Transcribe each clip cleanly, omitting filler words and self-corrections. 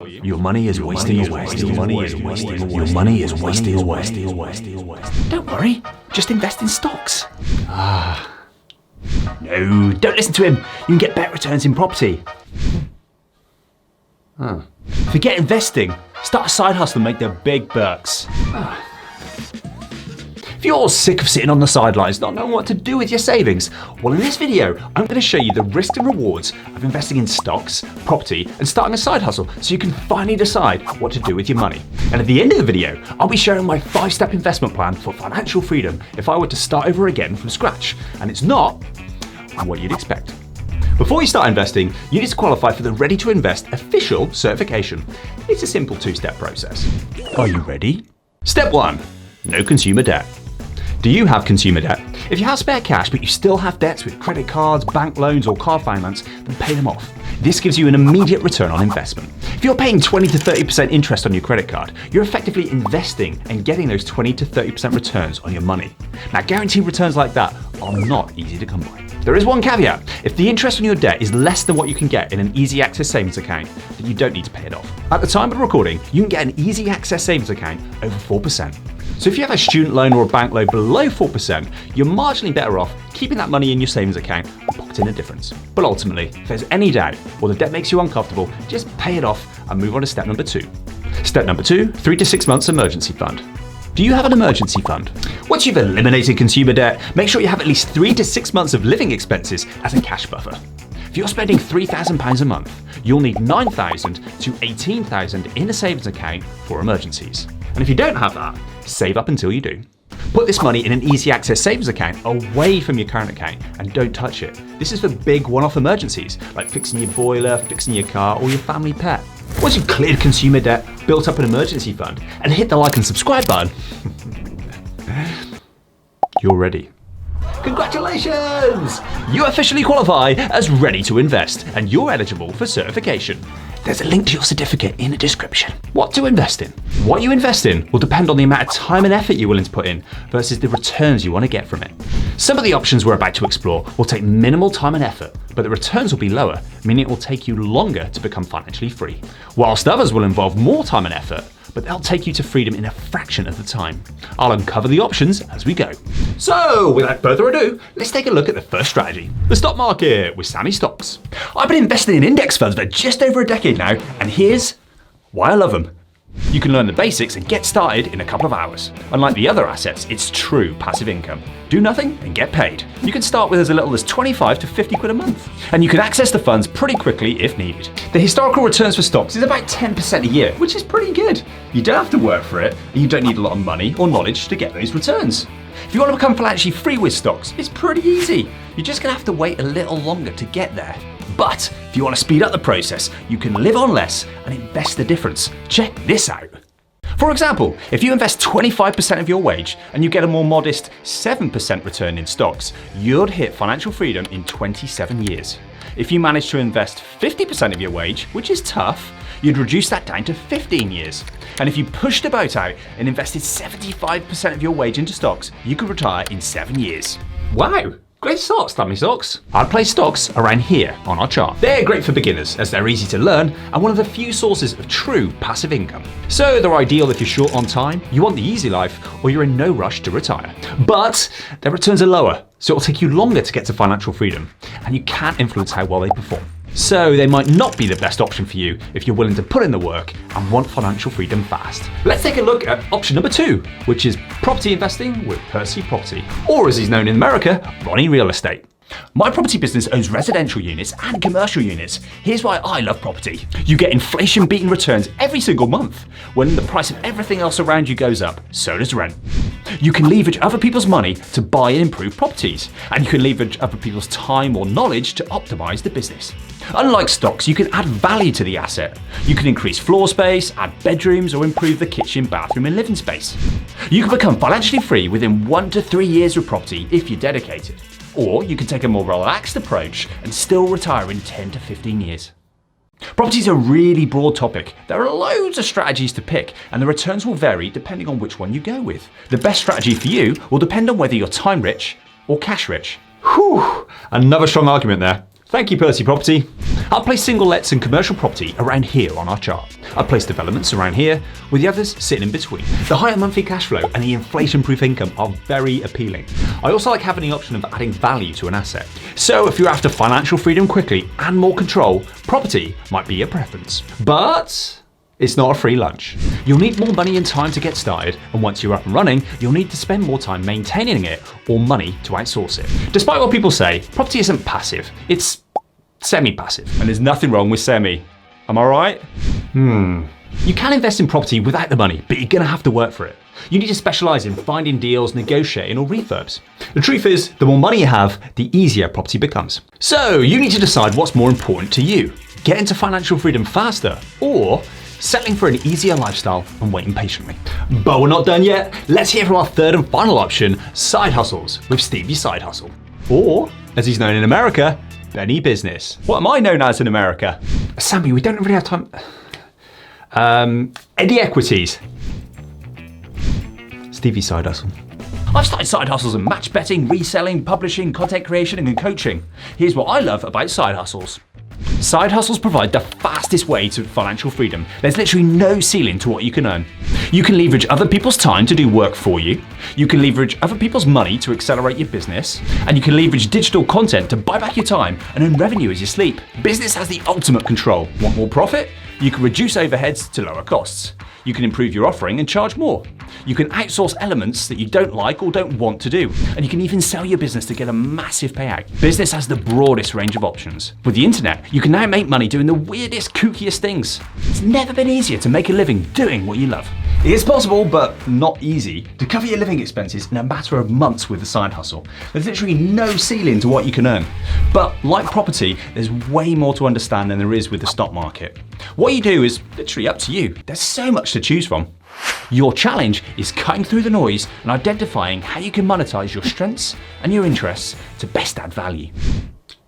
Your money is wasting away. Your money is wasting away. Your money is wasting away. Don't worry, just invest in stocks. No, don't listen to him. You can get better returns in property. Forget investing. Start a side hustle and make the big bucks. If you're sick of sitting on the sidelines not knowing what to do with your savings, well, in this video, I'm going to show you the risks and rewards of investing in stocks, property, and starting a side hustle so you can finally decide what to do with your money. And at the end of the video, I'll be sharing my 5-step investment plan for financial freedom if I were to start over again from scratch. And it's not what you'd expect. Before you start investing, you need to qualify for the Ready to Invest official certification. It's a simple 2-step process. Are you ready? Step 1, no consumer debt. Do you have consumer debt? If you have spare cash but you still have debts with credit cards, bank loans or car finance, then pay them off. This gives you an immediate return on investment. If you're paying 20 to 30% interest on your credit card, you're effectively investing and getting those 20 to 30% returns on your money. Now, guaranteed returns like that are not easy to come by. There is one caveat. If the interest on your debt is less than what you can get in an easy access savings account, then you don't need to pay it off. At the time of the recording, you can get an easy access savings account over 4%. So if you have a student loan or a bank loan below 4%, you're marginally better off keeping that money in your savings account and pocketing the difference. But ultimately, if there's any doubt or the debt makes you uncomfortable, just pay it off and move on to step number 2. Step number 2, 3 to 6 months emergency fund. Do you have an emergency fund? Once you've eliminated consumer debt, make sure you have at least 3 to 6 months of living expenses as a cash buffer. If you're spending £3,000 a month, you'll need £9,000 to £18,000 in a savings account for emergencies. And if you don't have that, save up until you do. Put this money in an easy access savings account away from your current account and don't touch it. This is for big one-off emergencies, like fixing your boiler, fixing your car, or your family pet. Once you've cleared consumer debt, built up an emergency fund, and hit the like and subscribe button, you're ready. Congratulations! You officially qualify as Ready to Invest, and you're eligible for certification. There's a link to your certificate in the description. What to invest in? What you invest in will depend on the amount of time and effort you're willing to put in versus the returns you want to get from it. Some of the options we're about to explore will take minimal time and effort, but the returns will be lower, meaning it will take you longer to become financially free. Whilst others will involve more time and effort, but they'll take you to freedom in a fraction of the time. I'll uncover the options as we go. So, without further ado, let's take a look at the first strategy, the stock market with Sammy Stocks. I've been investing in index funds for just over a decade now, and here's why I love them. You can learn the basics and get started in a couple of hours. Unlike the other assets, it's true passive income. Do nothing and get paid. You can start with as little as 25 to 50 quid a month. And you can access the funds pretty quickly if needed. The historical returns for stocks is about 10% a year, which is pretty good. You don't have to work for it, and you don't need a lot of money or knowledge to get those returns. If you want to become financially free with stocks, it's pretty easy. You're just going to have to wait a little longer to get there. But if you want to speed up the process, you can live on less and invest the difference. Check this out. For example, if you invest 25% of your wage and you get a more modest 7% return in stocks, you'd hit financial freedom in 27 years. If you manage to invest 50% of your wage, which is tough, you'd reduce that down to 15 years. And if you pushed the boat out and invested 75% of your wage into stocks, you could retire in 7 years. Wow! Great stocks, Sammy Stocks. I'd place stocks around here on our chart. They're great for beginners as they're easy to learn and one of the few sources of true passive income. So they're ideal if you're short on time, you want the easy life, or you're in no rush to retire. But their returns are lower, so it'll take you longer to get to financial freedom, and you can't influence how well they perform. So they might not be the best option for you if you're willing to put in the work and want financial freedom fast. Let's take a look at option number 2, which is property investing with Percy Property, or as he's known in America, Ronnie Real Estate. My property business owns residential units and commercial units. Here's why I love property. You get inflation-beaten returns every single month. When the price of everything else around you goes up, so does rent. You can leverage other people's money to buy and improve properties, and you can leverage other people's time or knowledge to optimize the business. Unlike stocks, you can add value to the asset. You can increase floor space, add bedrooms, or improve the kitchen, bathroom, and living space. You can become financially free within 1 to 3 years with property if you're dedicated. Or you can take a more relaxed approach and still retire in 10 to 15 years. Property is a really broad topic. There are loads of strategies to pick, and the returns will vary depending on which one you go with. The best strategy for you will depend on whether you're time rich or cash rich. Whew, another strong argument there. Thank you, Percy Property. I've placed single lets and commercial property around here on our chart. I've placed developments around here, with the others sitting in between. The higher monthly cash flow and the inflation-proof income are very appealing. I also like having the option of adding value to an asset. So if you're after financial freedom quickly and more control, property might be your preference. But it's not a free lunch. You'll need more money and time to get started, and once you're up and running, you'll need to spend more time maintaining it or money to outsource it. Despite what people say, property isn't passive, it's semi-passive. And there's nothing wrong with semi. Am I right? You can invest in property without the money, but you're gonna have to work for it. You need to specialize in finding deals, negotiating, or refurbs. The truth is, the more money you have, the easier property becomes. So you need to decide what's more important to you. Get into financial freedom faster, or settling for an easier lifestyle and waiting patiently. But we're not done yet. Let's hear from our third and final option, side hustles with Stevie Side Hustle. Or, as he's known in America, Benny Business. What am I known as in America? Sammy, we don't really have time. Eddie Equities. Stevie Side Hustle. I've started side hustles in match betting, reselling, publishing, content creation, and coaching. Here's what I love about side hustles. Side hustles provide the fastest way to financial freedom. There's literally no ceiling to what you can earn. You can leverage other people's time to do work for you. You can leverage other people's money to accelerate your business. And you can leverage digital content to buy back your time and earn revenue as you sleep. Business has the ultimate control. Want more profit? You can reduce overheads to lower costs. You can improve your offering and charge more. You can outsource elements that you don't like or don't want to do. And you can even sell your business to get a massive payout. Business has the broadest range of options. With the internet, you can now make money doing the weirdest, kookiest things. It's never been easier to make a living doing what you love. It is possible, but not easy, to cover your living expenses in a matter of months with a side hustle. There's literally no ceiling to what you can earn. But like property, there's way more to understand than there is with the stock market. What you do is literally up to you. There's so much to choose from. Your challenge is cutting through the noise and identifying how you can monetize your strengths and your interests to best add value.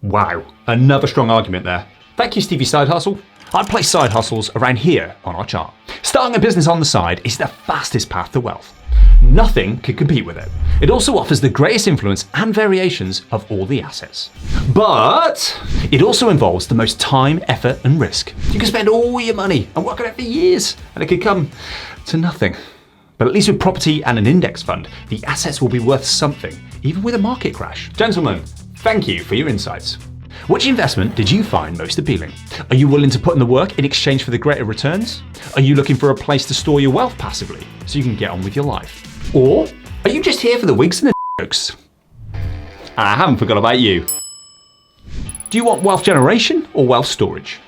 Wow, another strong argument there. Thank you, Stevie Side Hustle. I'd place side hustles around here on our chart. Starting a business on the side is the fastest path to wealth. Nothing can compete with it. It also offers the greatest influence and variations of all the assets. But it also involves the most time, effort, and risk. You can spend all your money and work on it for years, and it could come to nothing. But at least with property and an index fund, the assets will be worth something, even with a market crash. Gentlemen, thank you for your insights. Which investment did you find most appealing? Are you willing to put in the work in exchange for the greater returns? Are you looking for a place to store your wealth passively so you can get on with your life? Or are you just here for the wigs and the jokes? And I haven't forgot about you. Do you want wealth generation or wealth storage?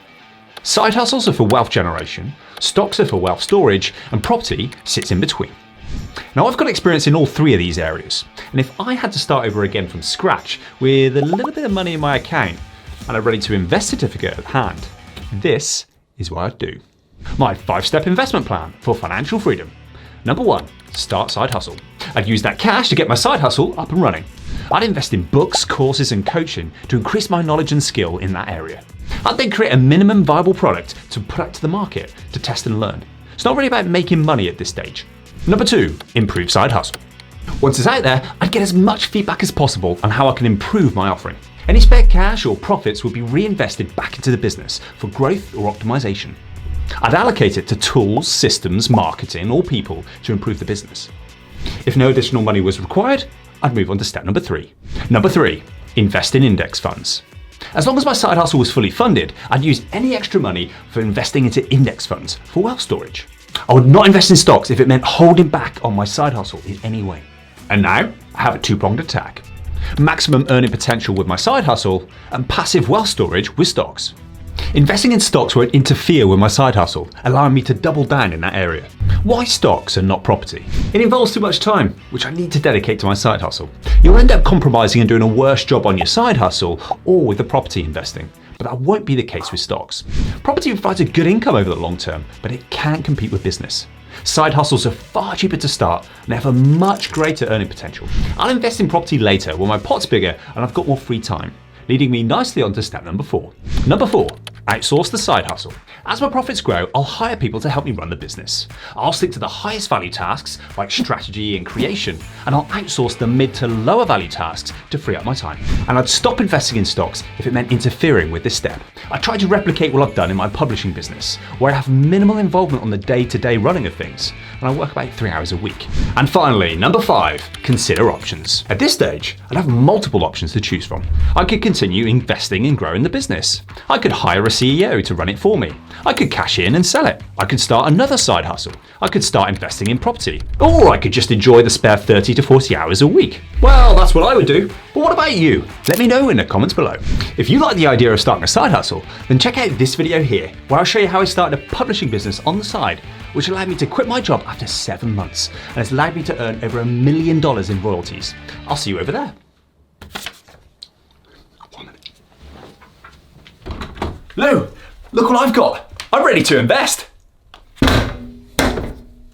Side hustles are for wealth generation, stocks are for wealth storage, and property sits in between. Now, I've got experience in all three of these areas, and if I had to start over again from scratch with a little bit of money in my account and a ready to invest certificate at hand, this is what I'd do. My 5-step investment plan for financial freedom. Number 1, start side hustle. I'd use that cash to get my side hustle up and running. I'd invest in books, courses, and coaching to increase my knowledge and skill in that area. I'd then create a minimum viable product to put out to the market to test and learn. It's not really about making money at this stage. Number 2, improve side hustle. Once it's out there, I'd get as much feedback as possible on how I can improve my offering. Any spare cash or profits would be reinvested back into the business for growth or optimization. I'd allocate it to tools, systems, marketing, or people to improve the business. If no additional money was required, I'd move on to step number 3. Number 3, invest in index funds. As long as my side hustle was fully funded, I'd use any extra money for investing into index funds for wealth storage. I would not invest in stocks if it meant holding back on my side hustle in any way. And now, I have a 2-pronged attack. Maximum earning potential with my side hustle and passive wealth storage with stocks. Investing in stocks won't interfere with my side hustle, allowing me to double down in that area. Why stocks and not property? It involves too much time, which I need to dedicate to my side hustle. You'll end up compromising and doing a worse job on your side hustle or with the property investing, but that won't be the case with stocks. Property provides a good income over the long term, but it can't compete with business. Side hustles are far cheaper to start and they have a much greater earning potential. I'll invest in property later when my pot's bigger and I've got more free time, leading me nicely on to step number 4. Number 4, Outsource the side hustle. As my profits grow, I'll hire people to help me run the business. I'll stick to the highest value tasks like strategy and creation, and I'll outsource the mid to lower value tasks to free up my time. And I'd stop investing in stocks if it meant interfering with this step. I try to replicate what I've done in my publishing business, where I have minimal involvement on the day-to-day running of things, and I work about 3 hours a week. And finally, number 5, consider options. At this stage, I'd have multiple options to choose from. I could continue investing and growing the business. I could hire a CEO to run it for me. I could cash in and sell it. I could start another side hustle. I could start investing in property. Or I could just enjoy the spare 30 to 40 hours a week. Well, that's what I would do. But what about you? Let me know in the comments below. If you like the idea of starting a side hustle, then check out this video here, where I'll show you how I started a publishing business on the side, which allowed me to quit my job after 7 months, and has allowed me to earn over $1 million in royalties. I'll see you over there. Lou, look what I've got. I'm ready to invest.